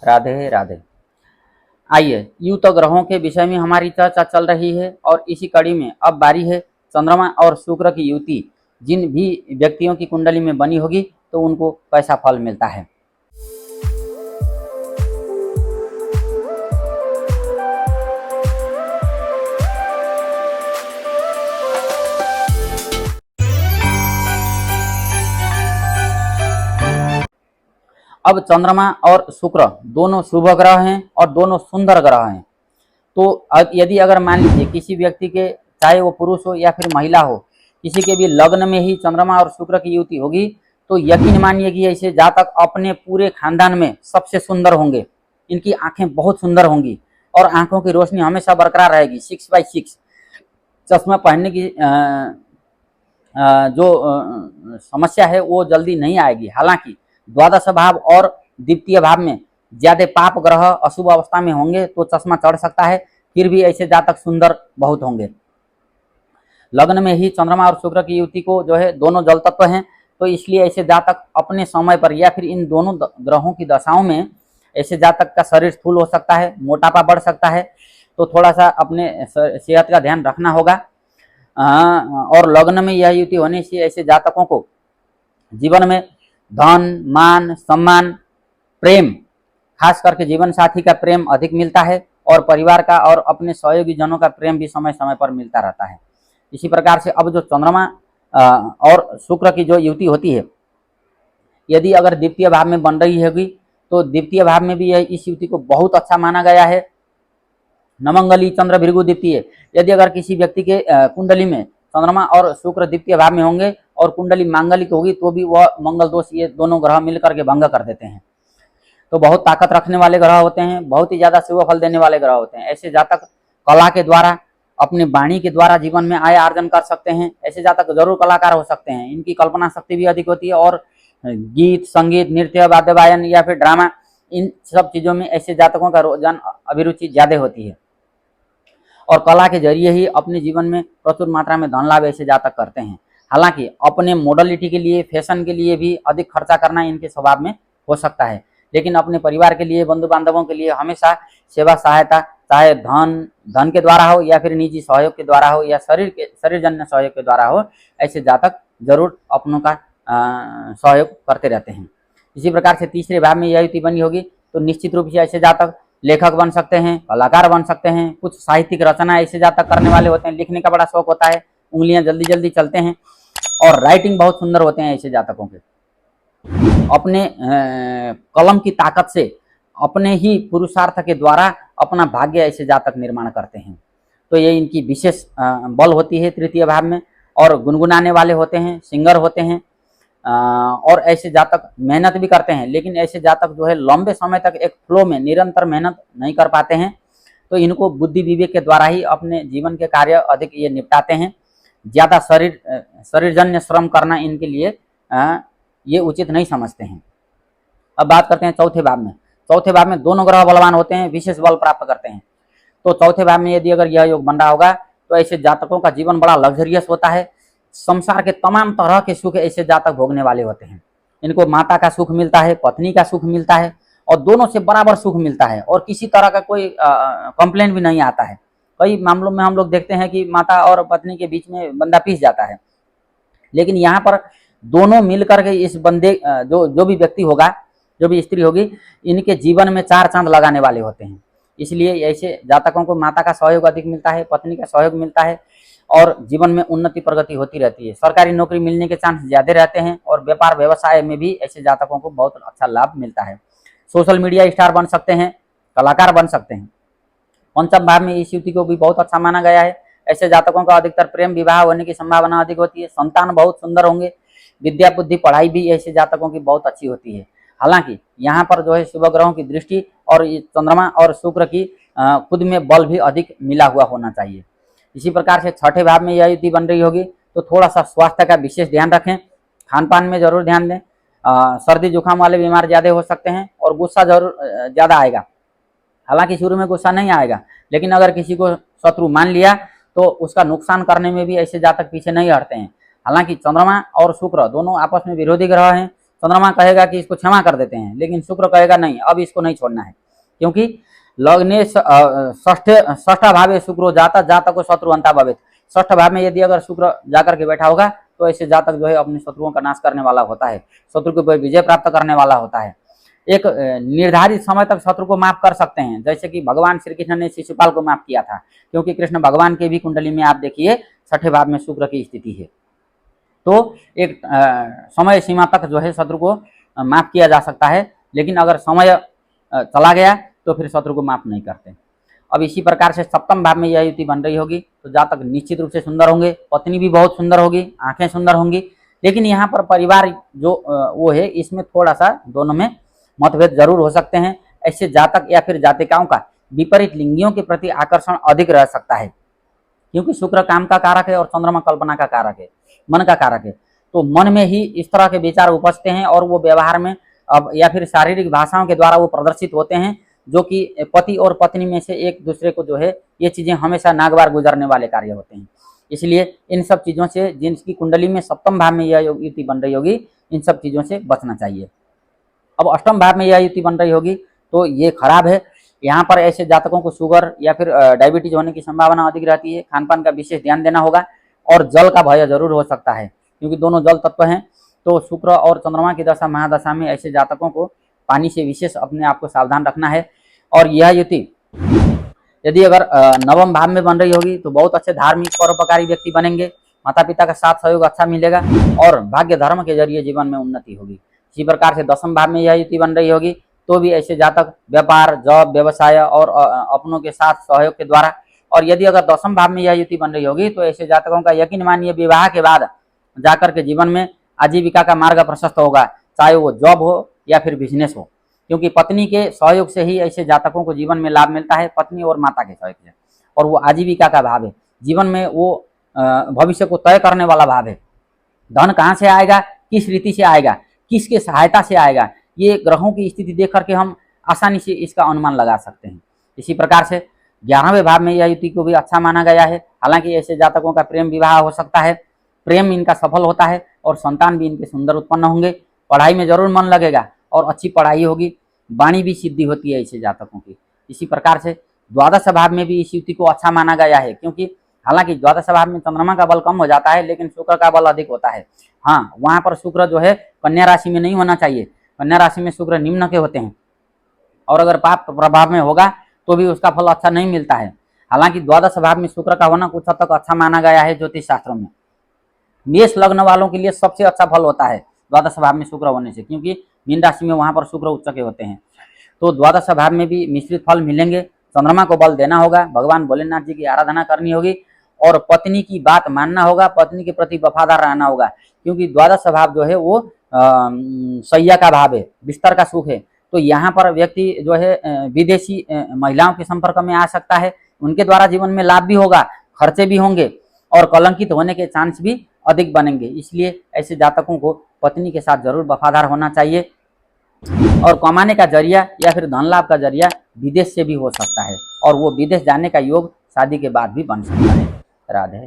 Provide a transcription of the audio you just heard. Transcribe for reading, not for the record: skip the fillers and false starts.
राधे राधे। आइए, यूं तो ग्रहों के विषय में हमारी चर्चा चल रही है और इसी कड़ी में अब बारी है चंद्रमा और शुक्र की युति जिन भी व्यक्तियों की कुंडली में बनी होगी तो उनको कैसा फल मिलता है। अब चंद्रमा और शुक्र दोनों शुभ ग्रह हैं और दोनों सुंदर ग्रह हैं। तो यदि अगर मान लीजिए किसी व्यक्ति के, चाहे वो पुरुष हो या फिर महिला हो, किसी के भी लग्न में ही चंद्रमा और शुक्र की युति होगी तो यकीन मानिए कि ऐसे जातक अपने पूरे खानदान में सबसे सुंदर होंगे। इनकी आंखें बहुत सुंदर होंगी और आंखों की रोशनी हमेशा बरकरार रहेगी। 6/6 चश्मा पहनने की जो समस्या है वो जल्दी नहीं आएगी। हालांकि द्वादश भाव और द्वितीय भाव में ज्यादा पाप ग्रह अशुभ अवस्था में होंगे तो चश्मा चढ़ सकता है, फिर भी ऐसे जातक सुंदर बहुत होंगे। लग्न में ही चंद्रमा और शुक्र की युति को जो है दोनों जल तत्व हैं, तो इसलिए ऐसे जातक अपने समय पर या फिर इन दोनों ग्रहों की दशाओं में ऐसे जातक का शरीर स्थूल हो सकता है, मोटापा बढ़ सकता है। तो थोड़ा सा अपने सेहत का ध्यान रखना होगा। और लग्न में यह युति होने से ऐसे जातकों को जीवन में धन, मान, सम्मान, प्रेम, खास करके जीवन साथी का प्रेम अधिक मिलता है और परिवार का और अपने सहयोगी जनों का प्रेम भी समय समय पर मिलता रहता है। इसी प्रकार से अब जो चंद्रमा और शुक्र की जो युति होती है, यदि अगर द्वितीय भाव में बन रही होगी तो द्वितीय भाव में भी यह इस युति को बहुत अच्छा माना गया है। नमंगली चंद्र भृगु द्वितीय, यदि अगर किसी व्यक्ति के कुंडली में चंद्रमा और शुक्र द्वितीय भाव में होंगे और कुंडली मांगलिक होगी तो भी वह मंगल दोष ये दोनों ग्रह मिलकर के भंग कर देते हैं। तो बहुत ताकत रखने वाले ग्रह होते हैं, बहुत ही ज्यादा शुभ फल देने वाले ग्रह होते हैं। ऐसे जातक कला के द्वारा, अपनी वाणी के द्वारा जीवन में आय अर्जन कर सकते हैं। ऐसे जातक जरूर कलाकार हो सकते हैं। इनकी कल्पना शक्ति भी अधिक होती है और गीत, संगीत, नृत्य, वाद्य वायन या फिर ड्रामा, इन सब चीजों में ऐसे जातकों का रुझान, अभिरुचि ज्यादा होती है और कला के जरिए ही अपने जीवन में प्रचुर मात्रा में धन लाभ ऐसे जातक करते हैं। हालांकि अपने मॉडलिटी के लिए, फैशन के लिए भी अधिक खर्चा करना इनके स्वभाव में हो सकता है, लेकिन अपने परिवार के लिए, बंधु बांधवों के लिए हमेशा सेवा सहायता, चाहे धन के द्वारा हो या फिर निजी सहयोग के द्वारा हो या शरीरजन्य सहयोग के द्वारा हो, ऐसे जातक जरूर अपनों का सहयोग करते रहते हैं। इसी प्रकार से तीसरे भाव में यह युति बनी होगी तो निश्चित रूप से ऐसे जातक लेखक बन सकते हैं, कलाकार बन सकते हैं। कुछ साहित्यिक रचना ऐसे जातक करने वाले होते हैं। लिखने का बड़ा शौक होता है, उंगलियां जल्दी जल्दी चलते हैं और राइटिंग बहुत सुंदर होते हैं ऐसे जातकों के। अपने कलम की ताकत से, अपने ही पुरुषार्थ के द्वारा अपना भाग्य ऐसे जातक निर्माण करते हैं। तो ये इनकी विशेष बल होती है तृतीय भाव में। और गुनगुनाने वाले होते हैं, सिंगर होते हैं और ऐसे जातक मेहनत भी करते हैं, लेकिन ऐसे जातक जो है लंबे समय तक एक फ्लो में निरंतर मेहनत नहीं कर पाते हैं। तो इनको बुद्धि विवेक के द्वारा ही अपने जीवन के कार्य अधिक ये निपटाते हैं। ज्यादा शरीरजन्य श्रम करना इनके लिए ये उचित नहीं समझते हैं। अब बात करते हैं चौथे भाव में। चौथे भाव में दोनों ग्रह बलवान होते हैं, विशेष बल प्राप्त करते हैं। तो चौथे भाव में यदि अगर यह योग बन रहा होगा तो ऐसे जातकों का जीवन बड़ा लग्जरियस होता है। संसार के तमाम तरह के सुख ऐसे जातक भोगने वाले होते हैं। इनको माता का सुख मिलता है, पत्नी का सुख मिलता है और दोनों से बराबर सुख मिलता है और किसी तरह का कोई कंप्लेंट भी नहीं आता है। कई मामलों में हम लोग देखते हैं कि माता और पत्नी के बीच में बंदा पिस जाता है, लेकिन यहाँ पर दोनों मिलकर के इस बंदे जो भी व्यक्ति होगा, जो भी स्त्री होगी, इनके जीवन में 4 चांद लगाने वाले होते हैं। इसलिए ऐसे जातकों को माता का सहयोग अधिक मिलता है, पत्नी का सहयोग मिलता है और जीवन में उन्नति प्रगति होती रहती है। सरकारी नौकरी मिलने के चांस ज्यादा रहते हैं और व्यापार व्यवसाय में भी ऐसे जातकों को बहुत अच्छा लाभ मिलता है। सोशल मीडिया स्टार बन सकते हैं, कलाकार बन सकते हैं। पंचम भाव में इस युति को भी बहुत अच्छा माना गया है। ऐसे जातकों का अधिकतर प्रेम विवाह होने की संभावना अधिक होती है। संतान बहुत सुंदर होंगे। विद्या बुद्धि पढ़ाई भी ऐसे जातकों की बहुत अच्छी होती है। हालांकि यहाँ पर जो है शुभ ग्रहों की दृष्टि और चंद्रमा और शुक्र की खुद में बल भी अधिक मिला हुआ होना चाहिए। इसी प्रकार से छठे भाव में यह युति बन रही होगी तो थोड़ा सा स्वास्थ्य का विशेष ध्यान रखें, खान पान में जरूर ध्यान दें। सर्दी जुकाम वाले बीमार ज्यादा हो सकते हैं और गुस्सा जरूर ज्यादा आएगा। हालांकि शुरू में गुस्सा नहीं आएगा, लेकिन अगर किसी को शत्रु मान लिया तो उसका नुकसान करने में भी ऐसे जातक पीछे नहीं हटते हैं। हालांकि चंद्रमा और शुक्र दोनों आपस में विरोधी ग्रह हैं। चंद्रमा कहेगा कि इसको क्षमा कर देते हैं, लेकिन शुक्र कहेगा नहीं, अब इसको नहीं छोड़ना है, क्योंकि लग्ने षष्ठ भाव शुक्रो जाता जातक को शत्रु अंता भवेत। षष्ठ भाव में यदि अगर शुक्र जाकर के बैठा होगा तो ऐसे जातक जो है अपने शत्रुओं का नाश करने वाला होता है, शत्रु के ऊपर विजय प्राप्त करने वाला होता है। एक निर्धारित समय तक शत्रु को माफ कर सकते हैं, जैसे कि भगवान श्री कृष्ण ने शिशुपाल को माफ किया था, क्योंकि कृष्ण भगवान के भी कुंडली में आप देखिए छठे भाव में शुक्र की स्थिति है। तो एक समय सीमा तक जो है शत्रु को माफ किया जा सकता है, लेकिन अगर समय चला गया तो फिर शत्रु को माफ नहीं करते। अब इसी प्रकार से सप्तम भाव में यह युति बन रही होगी तो जातक निश्चित रूप से सुंदर होंगे, पत्नी भी बहुत सुंदर होगी, आंखें सुंदर होंगी, लेकिन यहाँ पर परिवार जो वो है इसमें थोड़ा सा दोनों में मतभेद जरूर हो सकते हैं। ऐसे जातक या फिर जातिकाओं का विपरीत लिंगियों के प्रति आकर्षण अधिक रह सकता है, क्योंकि शुक्र काम का कारक है और चंद्रमा कल्पना का कारक है, मन का कारक है। तो मन में ही इस तरह के विचार उपजते हैं और वो व्यवहार में अब या फिर शारीरिक भाषाओं के द्वारा वो प्रदर्शित होते हैं, जो कि पति और पत्नी में से एक दूसरे को जो है ये चीजें हमेशा नागवार गुजरने वाले कार्य होते हैं। इसलिए इन सब चीजों से, जिनकी कुंडली में सप्तम भाव में यह युति बन रही होगी, इन सब चीजों से बचना चाहिए। अब अष्टम भाव में यह युति बन रही होगी तो ये खराब है। यहाँ पर ऐसे जातकों को शुगर या फिर डायबिटीज होने की संभावना अधिक रहती है। खान पान का विशेष ध्यान देना होगा और जल का भय जरूर हो सकता है, क्योंकि दोनों जल तत्व हैं। तो शुक्र और चंद्रमा की दशा महादशा में ऐसे जातकों को पानी से विशेष अपने आप को सावधान रखना है। और यह युति यदि अगर नवम भाव में बन रही होगी तो बहुत अच्छे धार्मिक परोपकारी व्यक्ति बनेंगे, माता पिता का साथ सहयोग अच्छा मिलेगा और भाग्य धर्म के जरिए जीवन में उन्नति होगी। इसी प्रकार से दसम भाव में यह युति बन रही होगी तो भी ऐसे जातक व्यापार, जॉब, व्यवसाय और अपनों के साथ सहयोग के द्वारा, और यदि अगर दसम भाव में यह युति बन रही होगी तो ऐसे जातकों का यकीन मानिए विवाह के बाद जाकर के जीवन में आजीविका का मार्ग प्रशस्त होगा, चाहे वो जॉब हो या फिर बिजनेस हो, क्योंकि पत्नी के सहयोग से ही ऐसे जातकों को जीवन में लाभ मिलता है, पत्नी और माता के सहयोग से। और वो आजीविका का भाव है, जीवन में वो भविष्य को तय करने वाला भाव है। धन कहाँ से आएगा, किस रीति से आएगा, किसके सहायता से आएगा, ये ग्रहों की स्थिति देख करके हम आसानी से इसका अनुमान लगा सकते हैं। इसी प्रकार से 11वें भाव में यह युति को भी अच्छा माना गया है। हालांकि ऐसे जातकों का प्रेम विवाह हो सकता है, प्रेम इनका सफल होता है और संतान भी इनके सुंदर उत्पन्न होंगे। पढ़ाई में जरूर मन लगेगा और अच्छी पढ़ाई होगी, वाणी भी सिद्धि होती है ऐसे जातकों की। इसी प्रकार से द्वादश भाव में भी इस युति को अच्छा माना गया है, क्योंकि हालांकि द्वादश भाव में चंद्रमा का बल कम हो जाता है लेकिन शुक्र का बल अधिक होता है। हाँ, वहां पर शुक्र जो है कन्या राशि में नहीं होना चाहिए, कन्या राशि में शुक्र निम्न के होते हैं और अगर पाप प्रभाव में होगा तो भी उसका फल अच्छा नहीं मिलता है। हालांकि द्वादश भाव में शुक्र का होना कुछ हद तक अच्छा माना गया है ज्योतिष शास्त्रों में। मेष लग्न वालों के लिए सबसे अच्छा फल होता है द्वादश भाव में शुक्र होने से, क्योंकि मीन राशि में वहां पर शुक्र उच्च के होते हैं। तो द्वादश भाव में भी मिश्रित फल मिलेंगे। चंद्रमा को बल देना होगा, भगवान भोलेनाथ जी की आराधना करनी होगी और पत्नी की बात मानना होगा, पत्नी के प्रति वफादार रहना होगा, क्योंकि द्वादश भाव जो है वो सैया का भाव है, बिस्तर का सुख है। तो यहाँ पर व्यक्ति जो है विदेशी महिलाओं के संपर्क में आ सकता है, उनके द्वारा जीवन में लाभ भी होगा, खर्चे भी होंगे और कलंकित होने के चांस भी अधिक बनेंगे। इसलिए ऐसे जातकों को पत्नी के साथ जरूर वफादार होना चाहिए। और कमाने का जरिया या फिर धन लाभ का जरिया विदेश से भी हो सकता है और वो विदेश जाने का योग शादी के बाद भी बन सकता है। राधे।